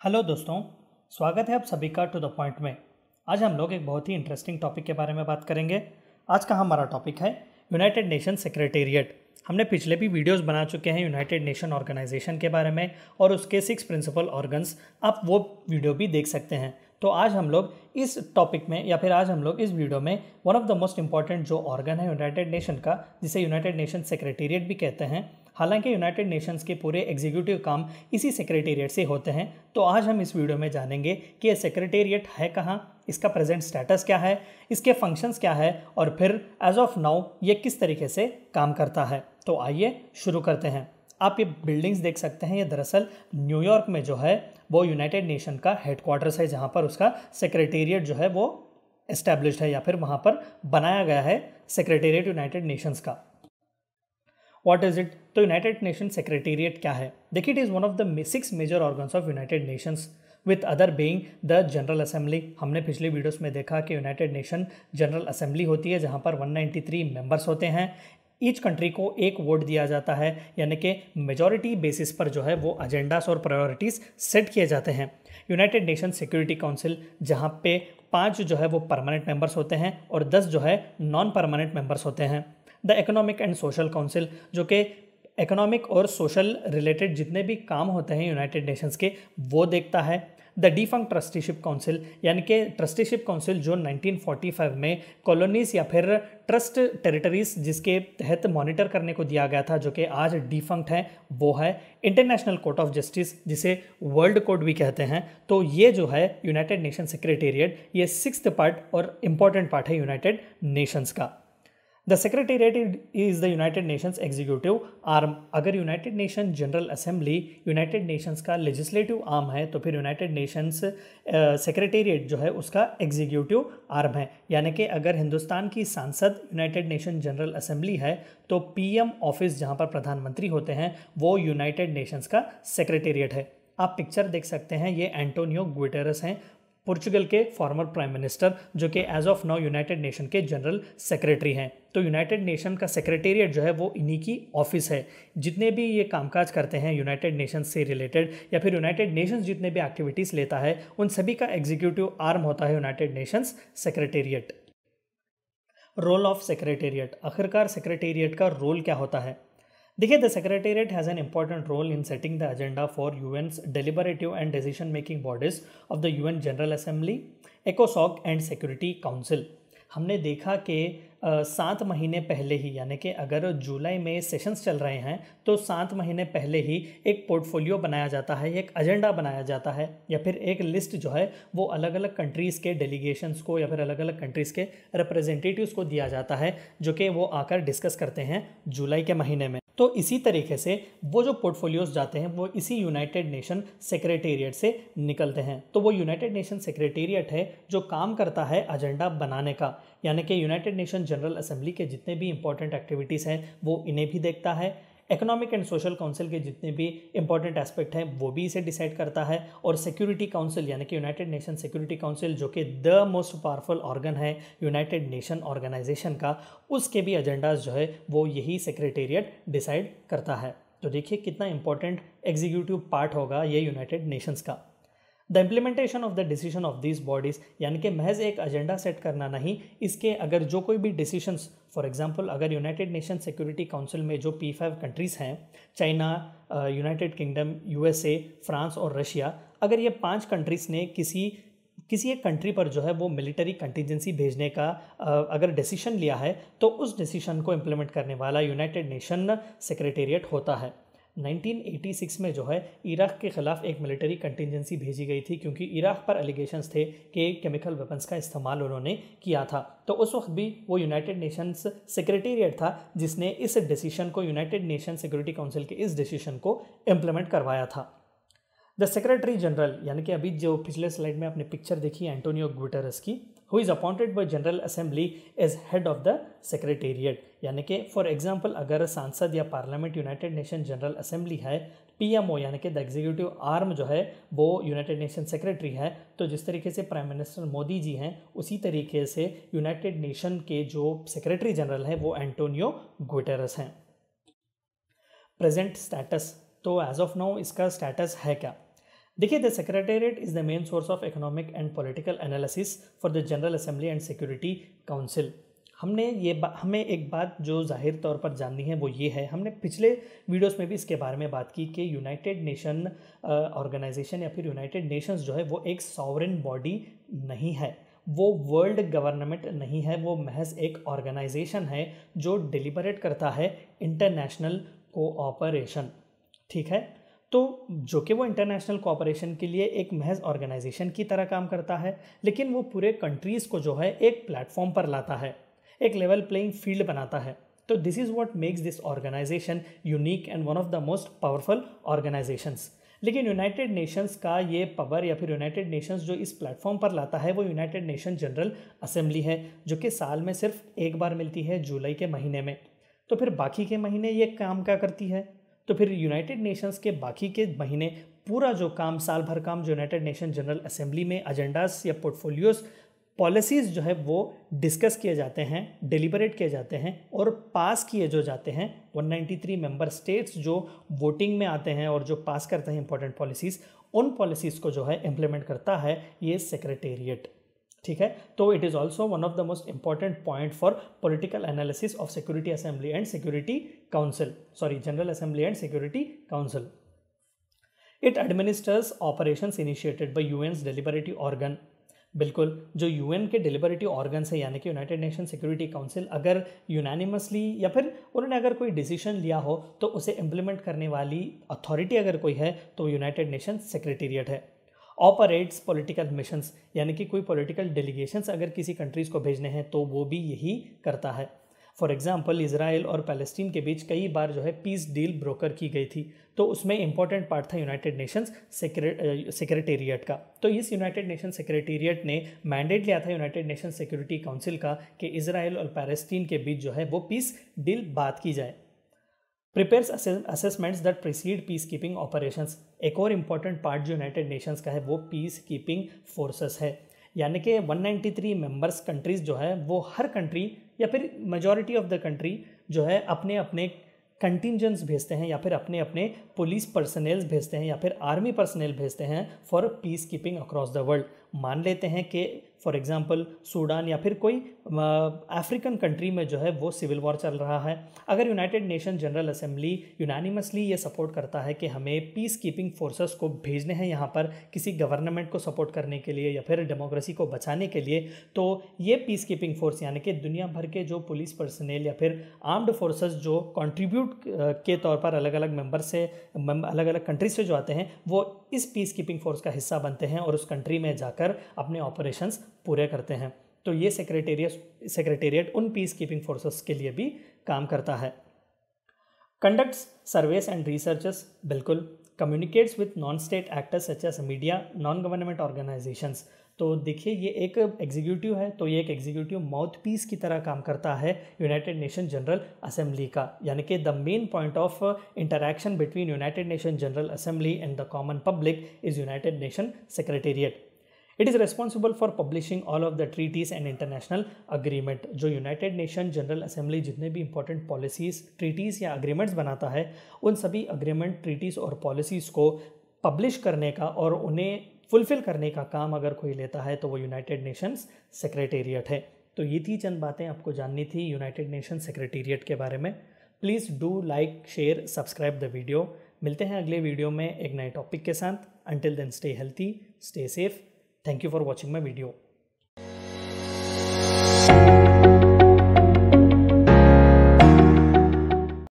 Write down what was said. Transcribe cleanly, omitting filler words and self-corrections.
Hello दोस्तों, स्वागत है आप सभी का टू द पॉइंट में। आज हम लोग एक बहुत ही इंटरेस्टिंग टॉपिक के बारे में बात करेंगे। आज का हमारा टॉपिक है यूनाइटेड नेशन सेक्रेटेरिएट। हमने पिछले भी वीडियोस बना चुके हैं यूनाइटेड नेशन ऑर्गेनाइजेशन के बारे में और उसके 6 प्रिंसिपल ऑर्गन्स, आप वो वीडियो भी देख सकते हैं। तो आज हम लोग इस टॉपिक में या फिर आज हम लोग इस वीडियो में one of the most important जो ऑर्गन है यूनाइटेड नेशन का, जिसे यूनाइटेड नेशन सेक्रेटेरिएट भी कहते हैं, हालांकि यूनाइटेड नेशंस के पूरे एग्जीक्यूटिव काम इसी सेक्रेटेरिएट से होते हैं। तो आज हम इस वीडियो में जानेंगे कि ये सेक्रेटेरिएट है कहाँ, इसका प्रेजेंट स्टेटस क्या है, इसके फंक्शंस क्या है और फिर एज ऑफ नाउ ये किस तरीके से काम करता है। तो आइए शुरू करते हैं। आप ये बिल्डिंग्स देख सकते हैं, ये दरअसल न्यूयॉर्क में जो है वो यूनाइटेड नेशन का हेडक्वार्टर्स है, जहाँ पर उसका सेक्रेटेरिएट जो है वो एस्टैब्लिश्ड है या फिर वहाँ पर बनाया गया है सेक्रेटेरिएट यूनाइटेड नेशंस का। What is it? तो यूनाइटेड नेशन सेक्रेटेरिएट क्या है? देखिए, it is one of the 6 major organs of United Nations with other being the General Assembly. हमने पिछले वीडियोस में देखा कि यूनाइटेड नेशन जनरल असेंबली होती है जहां पर 193 मेंबर्स होते हैं। ईच कंट्री को एक वोट दिया जाता है, यानी कि मेजॉरिटी बेसिस पर जो है वो एजेंडास और प्रायोरिटीज़ सेट किए जाते हैं। यूनाइटेड नेशन सिक्योरिटी काउंसिल, जहाँ पे 5 जो है वो परमानेंट मेंबर्स होते हैं और 10 जो है नॉन परमानेंट मेंबर्स होते हैं। The economic and social council, जो कि इकोनॉमिक और सोशल रिलेटेड जितने भी काम होते हैं यूनाइटेड नेशंस के वो देखता है। द डिफंक्ट ट्रस्टीशिप काउंसिल, यानी कि ट्रस्टीशिप काउंसिल जो 1945 में कॉलोनीज या फिर ट्रस्ट टेरिटरीज जिसके तहत मॉनिटर करने को दिया गया था, जो कि आज डिफंक्ट है, वो है। इंटरनेशनल कोर्ट ऑफ जस्टिस, जिसे वर्ल्ड कोर्ट भी कहते हैं। तो ये जो है यूनाइटेड नेशन सेक्रेटेरिएट, ये 6th पार्ट और इम्पॉर्टेंट पार्ट है यूनाइटेड नेशंस का। The secretariat is the United Nations executive arm. अगर United Nation General Assembly United Nations का लेजिस्लेटिव आर्म है, तो फिर यूनाइटेड नेशंस सेक्रेटेरिएट जो है उसका एग्जीक्यूटिव आर्म है। यानी कि अगर हिंदुस्तान की सांसद यूनाइटेड नेशन जनरल असेंबली है, तो पीएम ऑफिस जहां पर प्रधानमंत्री होते हैं वो यूनाइटेड नेशंस का सेक्रेटेरिएट है। आप पिक्चर देख सकते हैं, ये एंटोनियो गुटेरेस हैं, पोर्चुगल के फॉर्मर प्राइम मिनिस्टर, जो कि as of now United Nation के जनरल सेक्रेटरी हैं। तो यूनाइटेड नेशन का सेक्रेटेरिएट जो है वो इन्हीं की ऑफिस है। जितने भी ये कामकाज करते हैं यूनाइटेड नेशंस से रिलेटेड या फिर यूनाइटेड नेशंस जितने भी एक्टिविटीज़ लेता है, उन सभी का एग्जीक्यूटिव आर्म होता है United Nations secretariat. Role of secretariat, आखिरकार सेक्रेटेरिएट का रोल क्या होता है? देखिए, the secretariat has an important role in setting the agenda for UN's deliberative and decision making bodies of the UN General Assembly, एकोसॉक and Security Council. हमने देखा कि 7 महीने पहले ही, यानी कि अगर जुलाई में सेशंस चल रहे हैं तो 7 महीने पहले ही एक पोर्टफोलियो बनाया जाता है, एक एजेंडा बनाया जाता है, या फिर एक लिस्ट जो है वो अलग अलग कंट्रीज़ के डेलीगेशंस को या फिर अलग अलग कंट्रीज़ के रिप्रेजेंटेटिव्स को दिया जाता है, जो कि वो आकर डिस्कस करते हैं जुलाई के महीने में। तो इसी तरीके से वो जो पोर्टफोलियोज जाते हैं वो इसी यूनाइटेड नेशन सेक्रेटेरिएट से निकलते हैं। तो वो यूनाइटेड नेशन सेक्रेटेरिएट है जो काम करता है एजेंडा बनाने का, यानी कि यूनाइटेड नेशन जनरल असेंबली के जितने भी इंपॉर्टेंट एक्टिविटीज़ हैं वो इन्हें भी देखता है। इकोनॉमिक एंड सोशल काउंसिल के जितने भी इंपॉर्टेंट एस्पेक्ट हैं वो भी इसे डिसाइड करता है। और सिक्योरिटी काउंसिल, यानी कि यूनाइटेड नेशन सिक्योरिटी काउंसिल, जो कि द मोस्ट पावरफुल ऑर्गन है यूनाइटेड नेशन ऑर्गेनाइजेशन का, उसके भी एजेंडाज जो है वो यही सेक्रेटेरिएट डिसाइड करता है। तो देखिए कितना इंपॉर्टेंट एग्जीक्यूटिव पार्ट होगा ये यूनाइटेड नेशंस का। The implementation of the decision of this bodies, यानी कि महज एक एजेंडा सेट करना नहीं, इसके अगर जो कोई भी डिसीजंस, फॉर एग्जांपल अगर यूनाइटेड नेशन सिक्योरिटी काउंसिल में जो P5 कंट्रीज़ हैं, China, United kingdom, USA, France और रशिया, अगर ये 5 कंट्रीज़ ने किसी एक कंट्री पर जो है वो मिलिट्री कंटिजेंसी भेजने का अगर डिसीजन लिया है, तो उस डिसीजन को इम्प्लीमेंट करने वाला यूनाइटेड नेशन सेक्रेटेरिएट होता है। 1986 में जो है इराक के ख़िलाफ़ एक मिलिट्री कंटिजेंसी भेजी गई थी, क्योंकि इराक पर एलिगेशंस थे कि केमिकल वेपन्स का इस्तेमाल उन्होंने किया था। तो उस वक्त भी वो यूनाइटेड नेशंस सेक्रेटेरिएट था जिसने इस डिसीजन को, यूनाइटेड नेशन सिक्योरिटी काउंसिल के इस डिसीजन को इम्प्लीमेंट करवाया था। द सेक्रेटरी जनरल, यानी कि अभी जो पिछले स्लाइड में आपने पिक्चर देखी एंटोनियो गुटेरेस की, who is appointed by General Assembly as head of the secretariat, यानी कि फॉर एग्जांपल अगर सांसद या parliament United Nation General Assembly है, पीएमओ यानी कि द एग्जीक्यूटिव आर्म जो है वो यूनाइटेड नेशन सेक्रेटरी है, तो जिस तरीके से प्राइम मिनिस्टर मोदी जी हैं उसी तरीके से यूनाइटेड नेशन के जो सेक्रेटरी जनरल हैं वो एंटोनियो गुटेरेस हैं। प्रेजेंट स्टेटस, तो एज ऑफ नाउ इसका स्टेटस है क्या? देखिए, the secretariat is the main source of economic and political analysis for the General Assembly and Security council. हमें एक बात जो जाहिर तौर पर जाननी है वो ये है, हमने पिछले वीडियोस में भी इसके बारे में बात की कि यूनाइटेड नेशन ऑर्गेनाइजेशन या फिर यूनाइटेड नेशंस जो है वो एक सॉवरेन बॉडी नहीं है, वो वर्ल्ड गवर्नमेंट नहीं है, वो महज एक ऑर्गेनाइजेशन है जो डिलिबरेट करता है इंटरनेशनल कोऑपरेशन। ठीक है, तो जो कि वो इंटरनेशनल कोऑपरेशन के लिए एक महज ऑर्गेनाइजेशन की तरह काम करता है, लेकिन वो पूरे कंट्रीज़ को जो है एक प्लेटफॉर्म पर लाता है, एक लेवल प्लेइंग फील्ड बनाता है। तो this is what makes this organisation unique and one of the most powerful organisations. लेकिन यूनाइटेड नेशंस का ये पावर या फिर यूनाइटेड नेशंस जो इस प्लेटफॉर्म पर लाता है वो यूनाइटेड नेशन जनरल असेंबली है, जो कि साल में सिर्फ एक बार मिलती है, जुलाई के महीने में। तो फिर बाकी के महीने ये काम क्या करती है? तो फिर यूनाइटेड नेशंस के बाकी के महीने पूरा जो काम, साल भर काम जो यूनाइटेड नेशन जनरल असेंबली में एजेंडास या पोर्टफोलियोज पॉलिसीज़ जो है वो डिस्कस किए जाते हैं, डिलिबरेट किए जाते हैं और पास किए जो जाते हैं। 193 मेंबर स्टेट्स जो वोटिंग में आते हैं और जो पास करते हैं इंपॉर्टेंट पॉलिसीज़, उन पॉलिसीज़ को जो है इम्प्लीमेंट करता है ये सेक्रेटेरिएट। ठीक है, तो it is also one of the most important point for political analysis of Security Assembly and Security Council, General Assembly and Security Council. It administers operations initiated by UN's deliberative organ. बिल्कुल, जो UN के deliberative organs है यानी कि United Nation Security Council, अगर unanimously या फिर उन्होंने अगर कोई डिसीजन लिया हो तो उसे इम्प्लीमेंट करने वाली अथॉरिटी अगर कोई है तो यूनाइटेड नेशन सेक्रेटेरिएट है। ऑपरेट्स पॉलिटिकल मिशंस, यानी कि कोई पॉलिटिकल डेलीगेशंस अगर किसी कंट्रीज़ को भेजने हैं तो वो भी यही करता है। फॉर एग्जांपल, इजराइल और पैलेस्टीन के बीच कई बार जो है पीस डील ब्रोकर की गई थी, तो उसमें इंपॉर्टेंट पार्ट था यूनाइटेड नेशंस सेक्रेटेरिएट का। तो इस यूनाइटेड नेशन सेक्रेटेरिएट ने मैंडेट लिया था यूनाइटेड नेशन सिक्योरिटी काउंसिल का कि इजराइल और पैलेस्टीन के बीच जो है वो पीस डील बात की जाए। Prepares assessments that preceded peace keeping operations. एक और इम्पॉर्टेंट पार्ट जो यूनाइटेड नेशंस का है वो पीस कीपिंग फोर्सेस है, यानी कि 193 मेंबर्स कंट्रीज़ जो है वो हर कंट्री या फिर मेजॉरिटी ऑफ द कंट्री जो है अपने अपने कंटिंजेंट्स भेजते हैं या फिर अपने अपने पुलिस पर्सनल्स भेजते हैं या फिर आर्मी पर्सनल भेजते हैं for peace keeping across the world. मान लेते हैं कि फॉर एग्जांपल सूडान या फिर कोई अफ्रीकन कंट्री में जो है वो सिविल वॉर चल रहा है, अगर United Nation General assembly unanimously ये सपोर्ट करता है कि हमें पीस कीपिंग फोर्सेस को भेजने हैं यहाँ पर किसी गवर्नमेंट को सपोर्ट करने के लिए या फिर डेमोक्रेसी को बचाने के लिए, तो ये पीस कीपिंग फोर्स यानी कि दुनिया भर के जो पुलिस पर्सनल या फिर आर्म्ड फोर्सेस जो कंट्रीब्यूट के तौर पर अलग अलग मेंबर से अलग अलग कंट्री से जो आते हैं वो इस पीस कीपिंग फोर्स का हिस्सा बनते हैं और उस कंट्री में जाकर अपने ऑपरेशंस पूरे करते हैं। तो ये सेक्रेटेरिएट उन पीस कीपिंग फोर्सेस के लिए भी काम करता है। कंडक्ट्स सर्वेस एंड रिसर्चेस, बिल्कुल। Communicates with non state actors such as media, non government organisations. तो देखिए, ये एक एग्जीक्यूटिव है, तो ये एक एग्जीक्यूटिव माउथ पीस की तरह काम करता है यूनाइटेड नेशन जनरल असेंबली का, यानी कि the main point of interaction between United Nation General Assembly and the common public is United Nation secretariat. It is responsible for publishing all of the treaties and international agreement. जो United Nation General assembly जितने भी important policies, treaties या agreements बनाता है, उन सभी agreement, treaties और policies को पब्लिश करने का और उन्हें फुलफ़िल करने का काम अगर कोई लेता है तो वो यूनाइटेड नेशंस सेक्रेटेरिएट है। तो ये थी चंद बातें आपको जाननी थी यूनाइटेड नेशन सेक्रेटेरिएट के बारे में। Please do like, share, subscribe the video. मिलते हैं अगले वीडियो में एक नए टॉपिक के साथ। Until then stay healthy, stay safe. Thank you for watching my video.